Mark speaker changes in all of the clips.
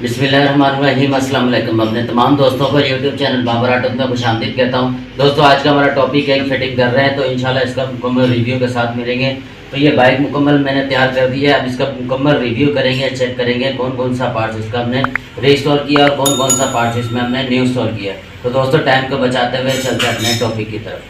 Speaker 1: बिस्मिल्लाहिर्रहमानिर्रहीम। अस्सलाम वालेकुम। अपने तमाम दोस्तों को यूट्यूब चैनल बाबर ऑटो में खुशामदीद कहता हूँ। दोस्तों आज का हमारा टॉपिक है फिटिंग कर रहे हैं, तो इंशाल्लाह इसका मुकम्मल रिव्यू के साथ मिलेंगे। तो ये बाइक मुकम्मल मैंने तैयार कर दी है। अब इसका मुकम्मल रिव्यू करेंगे, चेक करेंगे कौन कौन सा पार्ट्स इसका हमने रीस्टोर किया और कौन कौन सा पार्ट्स इसमें हमने न्यू स्टोर किया। तो दोस्तों टाइम को बचाते हुए चलते हैं अपने टॉपिक की तरफ।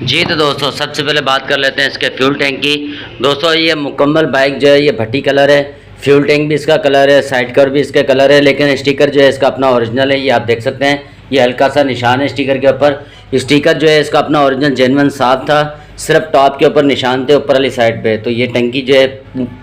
Speaker 1: जी तो दोस्तों सबसे पहले बात कर लेते हैं इसके फ्यूल टैंक की। दोस्तों ये मुकम्मल बाइक जो है ये भट्टी कलर है, फ्यूल टैंक भी इसका कलर है, साइड कवर भी इसका कलर है, लेकिन स्टिकर जो है इसका अपना ओरिजिनल है। ये आप देख सकते हैं, ये हल्का सा निशान है स्टिकर के ऊपर। स्टिकर जो है इसका अपना ओरिजिनल जेन्युइन साफ था, सिर्फ टॉप के ऊपर निशान थे ऊपर वाली साइड पे। तो ये टंकी जो है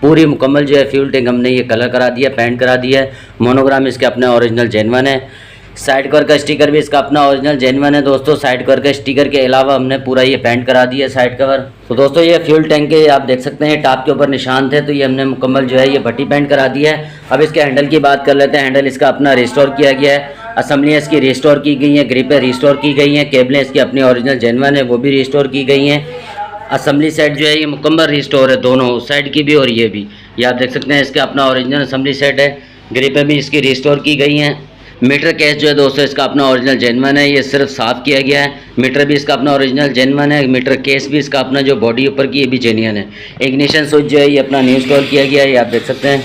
Speaker 1: पूरी मुकम्मल जो है फ्यूल टैंक हमने ये कलर करा दिया, पेंट करा दिया है। मोनोग्राम इसके अपने ओरिजिनल जेन्युइन है। साइड कवर का स्टिकर भी इसका अपना ओरिजिनल जेन्युइन है दोस्तों। साइड कवर का स्टिकर के अलावा हमने पूरा ये पेंट करा दिया है साइड कवर। तो दोस्तों ये फ्यूल टैंक के आप देख सकते हैं टॉप के ऊपर निशान थे, तो ये हमने मुकम्मल जो है ये भट्टी पेंट करा दिया है। अब इसके हैंडल की बात कर लेते हैं। हैंडल इसका अपना रिस्टोर किया गया है, असम्बलियाँ इसकी रिस्टोर की गई हैं, ग्रिपें रिस्टोर की गई हैं, केबलें इसकी अपनी ओरिजिनल जेन्युइन है वो भी रिस्टोर की गई हैं। असम्बली सेट जो है ये मुकम्मल रिस्टोर है, दोनों साइड की भी और ये भी। ये आप देख सकते हैं इसका अपना ओरिजिनल असम्बली सेट है, ग्रिपें भी इसकी रिस्टोर की गई हैं। मीटर केस जो है दोस्तों इसका अपना ओरिजिनल जेन्युइन है, ये सिर्फ साफ़ किया गया है। मीटर भी इसका अपना ओरिजिनल जेन्युइन है, मीटर केस भी इसका अपना जो बॉडी ऊपर की ये भी जेन्युइन है। इग्निशन स्विच जो है ये अपना न्यू इंस्टॉल किया गया है, ये आप देख सकते हैं।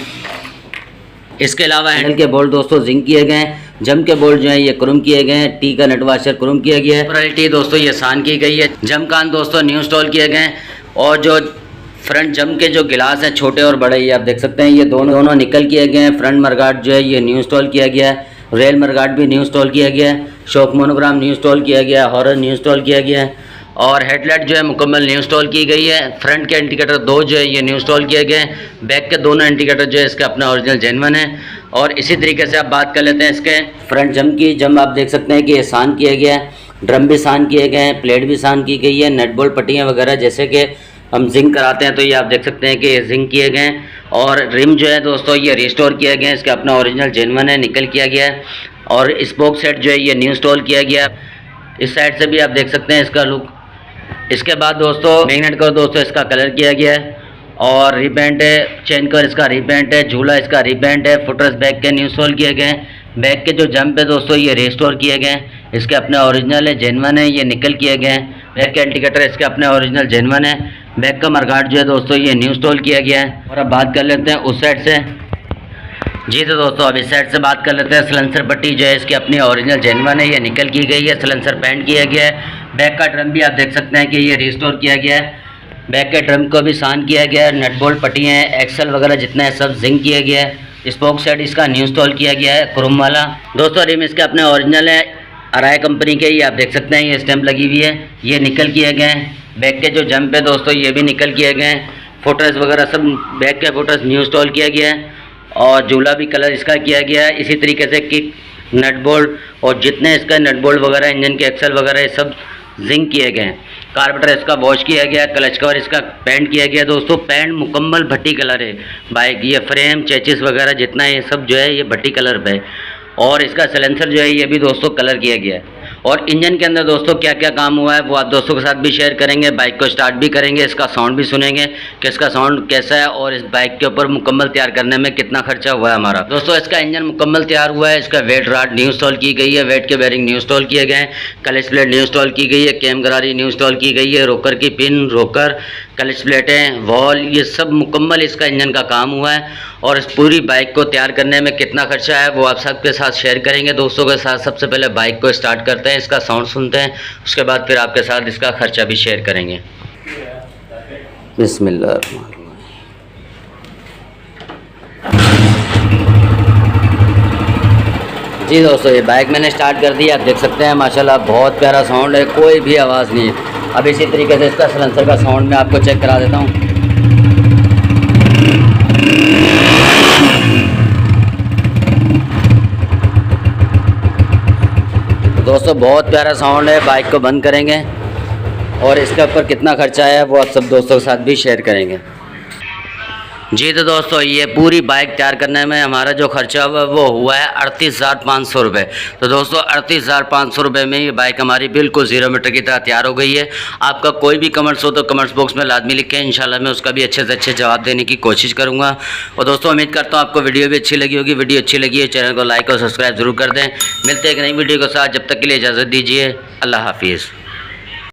Speaker 1: इसके अलावा हैंडल के बोल्ट दोस्तों जिंक किए गए हैं, जम के बोल्ट जो है ये क्रोम किए गए हैं, टी का नट वाशर क्रोम किया गया है। क्वालिटी दोस्तों ये सान की गई है, जम कान दोस्तों न्यू इंस्टॉल किए गए हैं। और जो फ्रंट जम के जो गिलास हैं छोटे और बड़े ये आप देख सकते हैं, ये दोनों निकल किए गए हैं। फ्रंट मरगाट जो है ये न्यू इंस्टॉल किया गया है, रेल मरगाट भी न्यू इंस्टॉल किया गया है, शॉक मोनोग्राम न्यू इंस्टॉल किया गया है, हॉरर न्यू इंस्टॉल किया गया है। और हेडलाइट जो है मुकम्मल न्यू इंस्टॉल की गई है। फ्रंट के इंडिकेटर दो जो है ये न्यू इंस्टॉल किए गए हैं, बैक के दोनों इंडिकेटर जो है इसका अपना ओरिजिनल जेन्युइन है। और इसी तरीके से आप बात कर लेते हैं इसके फ्रंट जम की। जम आप देख सकते हैं कि ये सान किया गया है, ड्रम भी सान किए गए हैं, प्लेट भी सान की गई है, नट बोल्ट पट्टियाँ वगैरह जैसे कि हम जिंक कराते हैं तो ये आप देख सकते हैं कि ये जिंक किए गए हैं। और रिम जो है दोस्तों ये रिस्टोर किया गया है, इसका अपना ओरिजिनल जेन्युइन है, निकल किया गया है। और स्पोक सेट जो है ये न्यू इंस्टॉल किया गया है। इस साइड से भी आप देख सकते हैं इसका लुक। इसके बाद दोस्तों मैग्नेट कवर दोस्तों इसका कलर किया गया है और रिपेंट है, चेन कवर इसका रिपेंट है, झूला इसका रिपेंट है, फुटरेस्ट बैक के न्यू इंस्टॉल किए गए हैं। बैक के जो जंप है दोस्तों ये रिस्टोर किए गए हैं, इसके अपने ओरिजिनल है, जेन्युइन है, ये निकल किए गए हैं। बैक के इंडिकेटर इसके अपने ओरिजिनल जेन्युइन है। बैक का मरगाट जो है दोस्तों ये न्यू इंस्टॉल किया गया है। और अब बात कर लेते हैं उस साइड से। जी तो दोस्तों अब इस साइड से बात कर लेते हैं। सलेंसर पट्टी जो है इसकी अपनी ओरिजिनल जेन्युइन है, ये निकल की गई है, सलेंसर पेंट किया गया है। बैक का ड्रम भी आप देख सकते हैं कि ये रिस्टोर किया गया है, बैक के ड्रम को भी सान किया गया है। नट बोल्ट पट्टियाँ हैं, एक्सल वगैरह जितना है सब जिंक किया गया है। स्पोक सेट इसका न्यू इंस्टॉल किया गया है क्रोम वाला। दोस्तों रिम इसके अपने ओरिजिनल है, अराय कंपनी के, ये आप देख सकते हैं, ये स्टैंप लगी हुई है, ये निकल किए गए हैं। बैक के जो जंप है दोस्तों ये भी निकल किए गए हैं। फुटरेस्ट वगैरह सब बैक के फुटरेस्ट न्यू इंस्टॉल किया गया है और झूला भी कलर इसका किया गया है। इसी तरीके से किक, नट बोल्ट और जितने इसका नट बोल्ट वगैरह, इंजन के एक्सल वगैरह ये सब जिंक किए गए हैं। कार्बोरेटर इसका वॉश किया गया, क्लच कवर इसका पेंट किया गया दोस्तों। पेंट मुकम्मल भट्टी कलर है बाइक, ये फ्रेम चेचिस वगैरह जितना ये सब जो है ये भट्टी कलर पे है। और इसका सिलेंसर जो है ये भी दोस्तों कलर किया गया है। और इंजन के अंदर दोस्तों क्या क्या काम हुआ है वो आप दोस्तों के साथ भी शेयर करेंगे, बाइक को स्टार्ट भी करेंगे, इसका साउंड भी सुनेंगे कि इसका साउंड कैसा है और इस बाइक के ऊपर मुकम्मल तैयार करने में कितना खर्चा हुआ है हमारा। दोस्तों इसका इंजन मुकम्मल तैयार हुआ है, इसका वेट राड न्यू इंस्टॉल की गई है, वेट के बेरिंग न्यू इंस्टॉल किए गए हैं, क्लच प्लेट न्यू इंस्टॉल की गई है, कैम गरारी न्यू इंस्टॉल की गई है, रोकर की पिन, रोकर, क्लच प्लेटें, वॉल, ये सब मुकम्मल इसका इंजन का काम हुआ है। और इस पूरी बाइक को तैयार करने में कितना खर्चा है वो आप सबके साथ शेयर करेंगे दोस्तों के साथ। सबसे पहले बाइक को स्टार्ट करते हैं, इसका साउंड सुनते हैं, उसके बाद फिर आपके साथ इसका खर्चा भी शेयर करेंगे। बिस्मिल्लाह। जी दोस्तों ये बाइक मैंने स्टार्ट कर दी, आप देख सकते हैं माशाल्लाह बहुत प्यारा साउंड है, कोई भी आवाज़ नहीं है। अब इसी तरीके से इसका सिलेंसर का साउंड मैं आपको चेक करा देता हूँ। दोस्तों बहुत प्यारा साउंड है। बाइक को बंद करेंगे और इसके ऊपर कितना खर्चा है वो आप सब दोस्तों के साथ भी शेयर करेंगे। जी तो दोस्तों ये पूरी बाइक तैयार करने में हमारा जो खर्चा हुआ वो हुआ है 38,500 रुपये। तो दोस्तों 38,500 रुपये में ये बाइक हमारी बिल्कुल 0 मीटर की तरह तैयार हो गई है। आपका कोई भी कमेंट्स हो तो कमेंट्स बॉक्स में लाजमी लिखें, इंशाल्लाह मैं उसका भी अच्छे से अच्छे जवाब देने की कोशिश करूँगा। और दोस्तों उम्मीद करता हूँ आपको वीडियो भी अच्छी लगी होगी। वीडियो अच्छी लगी है चैनल को लाइक और सब्सक्राइब जरूर कर दें। मिलते हैं एक नई वीडियो के साथ, जब तक के लिए इजाज़त दीजिए। अल्लाह हाफिज़।